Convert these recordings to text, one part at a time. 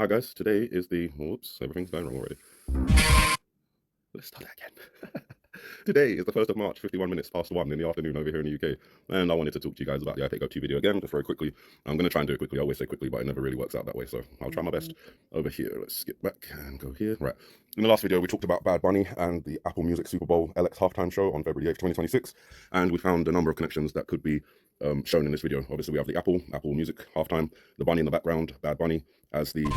Hi guys, today is the, whoops, everything's going wrong already. Let's start that again. Today is the 1st of March, 51 minutes past 1 in the afternoon over here in the UK. And I wanted to talk to you guys about the I Take Go 2 video again, just very quickly. I'm going to try and do it quickly. I always say quickly, but it never really works out that way. So I'll try my best. Over here, let's skip back and go here. Right. In the last video, we talked about Bad Bunny and the Apple Music Super Bowl LX halftime show on February 8th, 2026. And we found a number of connections that could be shown in this video. Obviously, we have the Apple Music halftime, the bunny in the background, Bad Bunny, as the as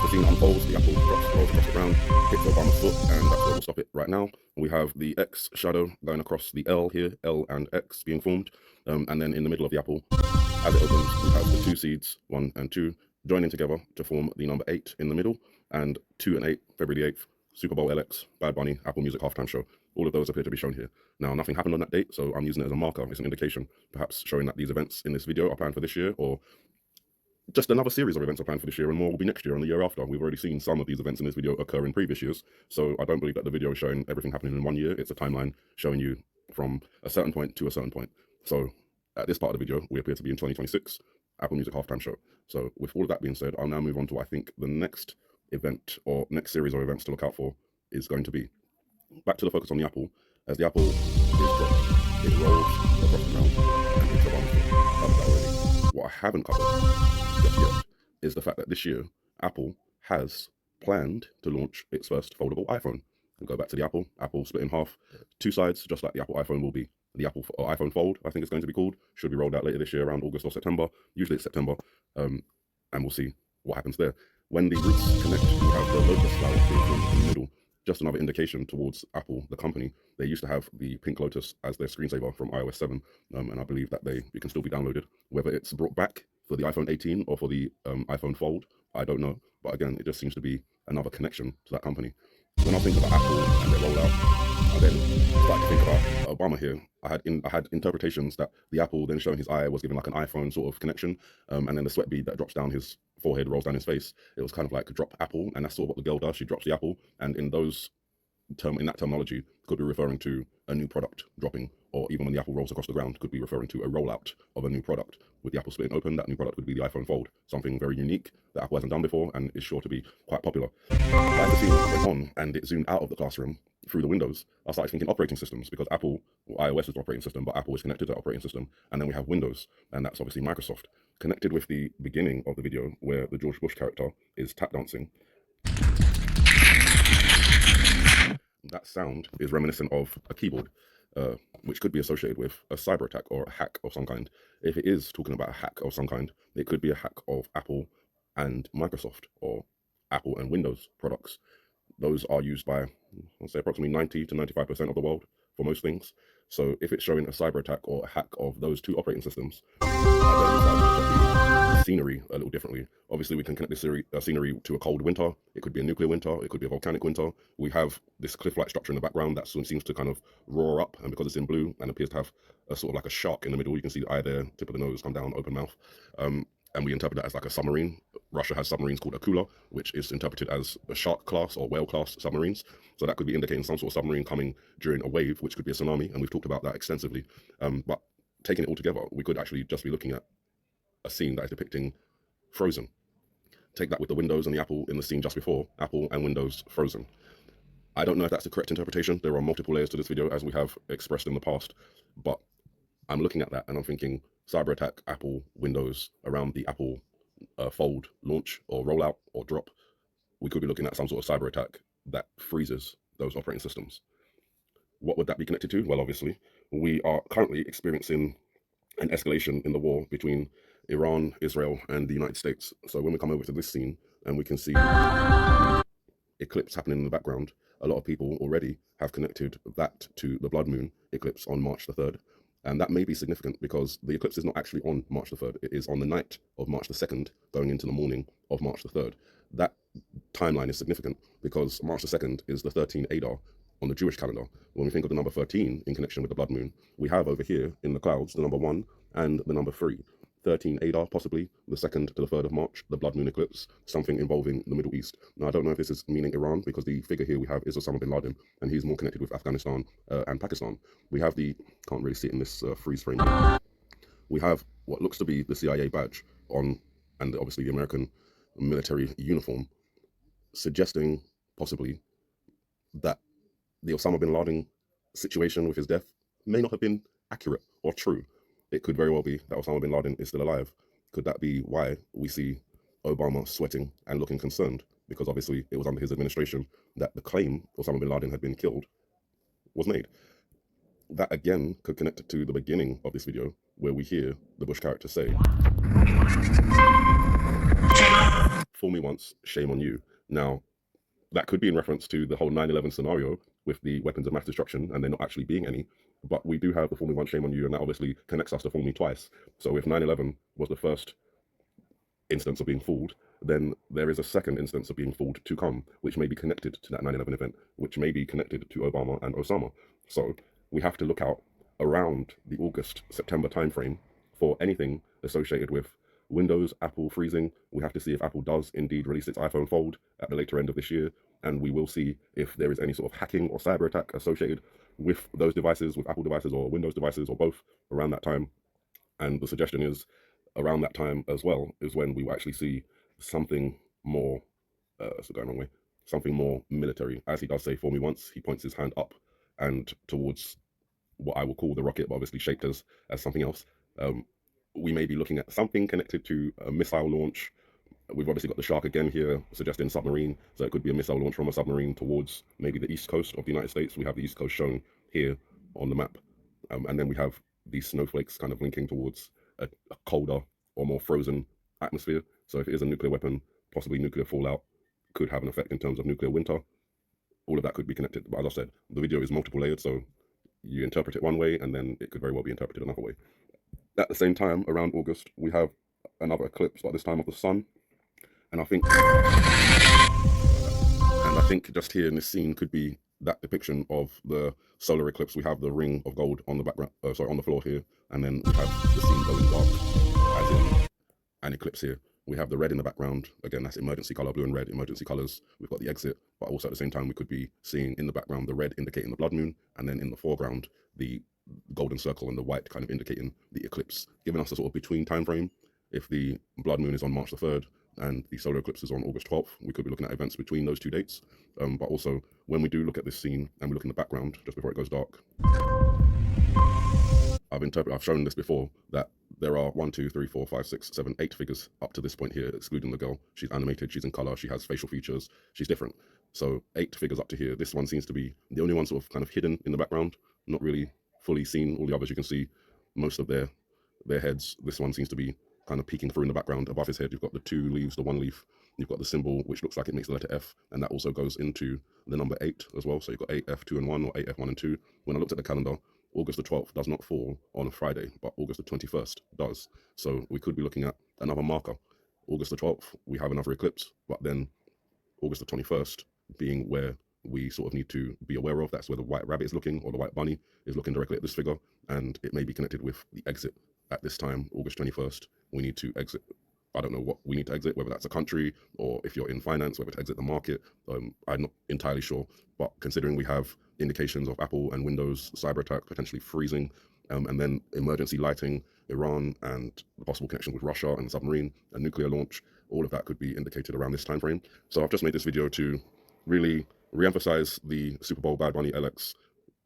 the scene unfolds, the apple rolls across the ground, hits Obama's foot, and that's where we'll stop it right now. We have the X shadow going across the L here, L and X being formed, and then in the middle of the apple, as it opens, we have the two seeds, 1 and 2, joining together to form the number 8 in the middle, and 2 and 8, February the 8th, Super Bowl LX, Bad Bunny, Apple Music halftime show. All of those appear to be shown here. Now, nothing happened on that date, so I'm using it as a marker. It's an indication, perhaps showing that these events in this video are planned for this year, or just another series of events are planned for this year, and more will be next year and the year after. We've already seen some of these events in this video occur in previous years, so I don't believe that the video is showing everything happening in one year. It's a timeline showing you from a certain point to a certain point. So at this part of the video, we appear to be in 2026, Apple Music halftime show. So with all of that being said, I'll now move on to, I think, the next event or next series of events to look out for is going to be back to the focus on the apple. As the apple is dropped, it rolls across the ground and hits Obama's foot. Covered that already. What I haven't covered just yet is the fact that this year Apple has planned to launch its first foldable iPhone. And go back to the Apple split in half, two sides, just like the Apple iPhone will be. The Apple or iPhone Fold, I think it's going to be called, should be rolled out later this year around August or September. Usually it's September, and we'll see what happens there. When the roots connect, you have the lotus flower in the middle. Just another indication towards Apple, the company. They used to have the pink lotus as their screensaver from iOS 7, and I believe that it can still be downloaded. Whether it's brought back for the iPhone 18 or for the iPhone Fold, I don't know. But again, it just seems to be another connection to that company. When I think about Apple and their rollout, I then start to think about Obama here. I had interpretations that the Apple then showing his eye was giving like an iPhone sort of connection, and then the sweat bead that drops down his forehead rolls down his face. It was kind of like drop apple, and that's sort of what the girl does. She drops the apple, and in that terminology, could be referring to a new product dropping, or even when the apple rolls across the ground, could be referring to a rollout of a new product. With the apple splitting open, that new product would be the iPhone Fold, something very unique that Apple hasn't done before and is sure to be quite popular. As the scene went on and it zoomed out of the classroom through the windows, I started thinking operating systems, because iOS is the operating system, but Apple is connected to the operating system, and then we have Windows, and that's obviously Microsoft. Connected with the beginning of the video where the George Bush character is tap dancing, that sound is reminiscent of a keyboard, which could be associated with a cyber attack or a hack of some kind. If it is talking about a hack of some kind, it could be a hack of Apple and Microsoft, or Apple and Windows products. Those are used by, I'll say, approximately 90 to 95% of the world for most things. So if it's showing a cyber attack or a hack of those two operating systems, the scenery a little differently. Obviously, we can connect this scenery to a cold winter. It could be a nuclear winter. It could be a volcanic winter. We have this cliff-like structure in the background that seems to kind of roar up, and because it's in blue and appears to have a sort of like a shark in the middle, you can see the eye there, tip of the nose come down, open mouth. And we interpret that as like a submarine. Russia has submarines called Akula, which is interpreted as a shark class or whale class submarines. So that could be indicating some sort of submarine coming during a wave, which could be a tsunami, and we've talked about that extensively. But taking it all together, we could actually just be looking at a scene that is depicting Frozen. Take that with the Windows and the Apple in the scene just before, Apple and Windows Frozen. I don't know if that's the correct interpretation. There are multiple layers to this video, as we have expressed in the past, but I'm looking at that and I'm thinking Cyberattack, Apple, Windows, around the Apple Fold launch or rollout or drop. We could be looking at some sort of cyber attack that freezes those operating systems. What would that be connected to? Well, obviously, we are currently experiencing an escalation in the war between Iran, Israel, and the United States. So when we come over to this scene and we can see eclipse happening in the background, a lot of people already have connected that to the blood moon eclipse on March the 3rd. And that may be significant because the eclipse is not actually on March the 3rd. It is on the night of March the 2nd, going into the morning of March the 3rd. That timeline is significant because March the 2nd is the 13 Adar on the Jewish calendar. When we think of the number 13 in connection with the blood moon, we have over here in the clouds the number 1 and the number 3. 13 Adar, possibly the 2nd to the 3rd of March, the blood moon eclipse, something involving the Middle East. Now, I don't know if this is meaning Iran, because the figure here we have is Osama bin Laden, and he's more connected with Afghanistan and Pakistan. We have can't really see it in this freeze frame. We have what looks to be the CIA badge on and obviously the American military uniform, suggesting possibly that the Osama bin Laden situation with his death may not have been accurate or true. It could very well be that Osama bin Laden is still alive. Could that be why we see Obama sweating and looking concerned? Because obviously it was under his administration that the claim Osama bin Laden had been killed was made. That again could connect to the beginning of this video where we hear the Bush character say, "Fool me once, shame on you." Now, that could be in reference to the whole 9/11 scenario with the weapons of mass destruction and there not actually being any. But we do have the "fool me once, shame on you," and that obviously connects us to "fool me twice." So if 9/11 was the first instance of being fooled, then there is a second instance of being fooled to come, which may be connected to that 9/11 event, which may be connected to Obama and Osama. So we have to look out around the August-September timeframe for anything associated with Windows, Apple freezing. We have to see if Apple does indeed release its iPhone Fold at the later end of this year, and we will see if there is any sort of hacking or cyber attack associated with those devices, with Apple devices or Windows devices or both around that time. And the suggestion is around that time as well is when we will actually see something more, going wrong way, something more military. As he does say, "For me once," he points his hand up and towards what I will call the rocket, but obviously shaped as something else. We may be looking at something connected to a missile launch. We've obviously got the shark again here, suggesting submarine. So it could be a missile launch from a submarine towards maybe the east coast of the United States. We have the east coast shown here on the map. And then we have these snowflakes kind of linking towards a colder or more frozen atmosphere. So if it is a nuclear weapon, possibly nuclear fallout could have an effect in terms of nuclear winter. All of that could be connected. But as I said, the video is multiple layered, so you interpret it one way and then it could very well be interpreted another way. At the same time, around August, we have another eclipse, but this time of the sun. And I think just here in this scene could be that depiction of the solar eclipse. We have the ring of gold on the background, on the floor here, and then we have the scene going dark, as in an eclipse here. We have the red in the background. Again, that's emergency color, blue and red, emergency colors. We've got the exit, but also at the same time, we could be seeing in the background the red indicating the blood moon, and then in the foreground, the golden circle and the white kind of indicating the eclipse, giving us a sort of between time frame. If the blood moon is on March the 3rd and the solar eclipse is on August 12th, we could be looking at events between those two dates. But also, when we do look at this scene and we look in the background just before it goes dark, I've shown this before, that there are 1, 2, 3, 4, 5, 6, 7, 8 figures up to this point here, excluding the girl. She's animated, she's in color, she has facial features, she's different. So 8 figures up to here. This one seems to be the only one sort of kind of hidden in the background, not really fully seen. All the others you can see most of their heads. This one seems to be kind of peeking through in the background. Above his head, you've got the 2 leaves, the 1 leaf. You've got the symbol, which looks like it makes the letter F, and that also goes into the number 8 as well. So you've got 8F2 and 1 or 8F1 and 2. When I looked at the calendar, August the 12th does not fall on a Friday, but August the 21st does. So we could be looking at another marker. August the 12th, we have another eclipse, but then August the 21st being where we sort of need to be aware of. That's where the white rabbit is looking, or the white bunny is looking directly at this figure, and it may be connected with the exit at this time, August 21st. We need to exit. I don't know what we need to exit, whether that's a country or if you're in finance, whether to exit the market. I'm not entirely sure, but considering we have indications of Apple and Windows cyber attack potentially freezing, and then emergency lighting, Iran, and the possible connection with Russia and the submarine and nuclear launch, all of that could be indicated around this time frame. So I've just made this video to really re-emphasize the Super Bowl Bad Bunny LX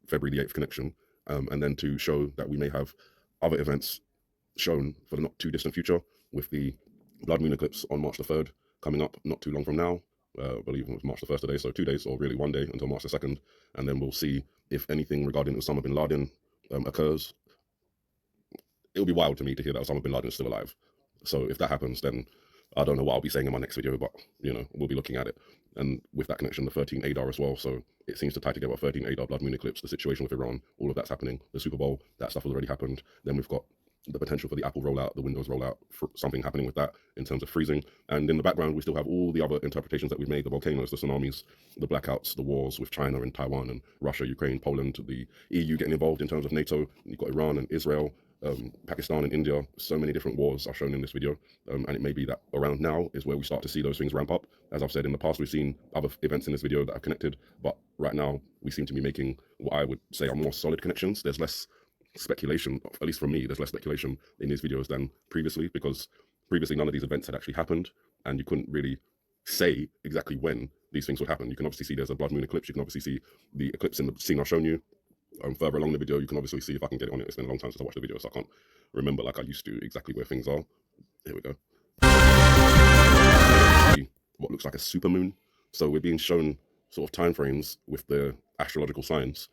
February the 8th connection, and then to show that we may have other events shown for the not too distant future, with the blood moon eclipse on March the 3rd coming up not too long from now. I believe it was March the 1st today, so 2 days, or really 1 day until March the 2nd, and then we'll see if anything regarding Osama bin Laden occurs. It'll be wild to me to hear that Osama bin Laden is still alive. So if that happens, then I don't know what I'll be saying in my next video, but you know, we'll be looking at it. And with that connection, the 13 Adar as well. So it seems to tie together 13 Adar, blood moon eclipse, the situation with Iran, all of that's happening. The Super Bowl, that stuff has already happened. Then we've got the potential for the Apple rollout, the Windows rollout, for something happening with that in terms of freezing. And in the background, we still have all the other interpretations that we've made, the volcanoes, the tsunamis, the blackouts, the wars with China and Taiwan and Russia, Ukraine, Poland, the EU getting involved in terms of NATO. You've got Iran and Israel, Pakistan and India. So many different wars are shown in this video. And it may be that around now is where we start to see those things ramp up. As I've said in the past, we've seen other events in this video that are connected, but right now we seem to be making what I would say are more solid connections. There's less speculation, at least for me, there's less speculation in these videos than previously, because previously none of these events had actually happened, and you couldn't really say exactly when these things would happen. You can obviously see there's a blood moon eclipse. You can obviously see the eclipse in the scene I've shown you. Further along the video, you can obviously see, if I can get it on it, it's been a long time since I watched the video, so I can't remember like I used to exactly where things are. Here we go. See what looks like a supermoon. So we're being shown sort of time frames with the astrological signs,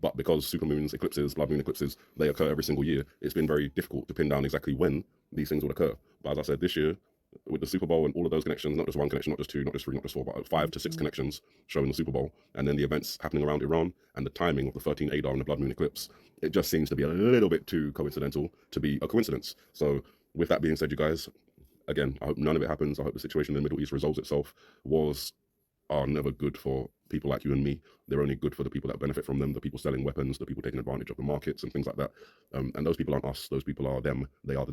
but because supermoons, eclipses, blood moon eclipses, they occur every single year, it's been very difficult to pin down exactly when these things will occur. But as I said, this year, with the Super Bowl and all of those connections, not just one connection, not just two, not just three, not just four, but 5 to 6 connections showing the Super Bowl, and then the events happening around Iran, and the timing of the 13 Adar and the blood moon eclipse, it just seems to be a little bit too coincidental to be a coincidence. So with that being said, you guys, again, I hope none of it happens. I hope the situation in the Middle East resolves itself. Wars are never good for people like you and me. They're only good for the people that benefit from them, the people selling weapons, the people taking advantage of the markets and things like that. And those people aren't us. Those people are them. They are the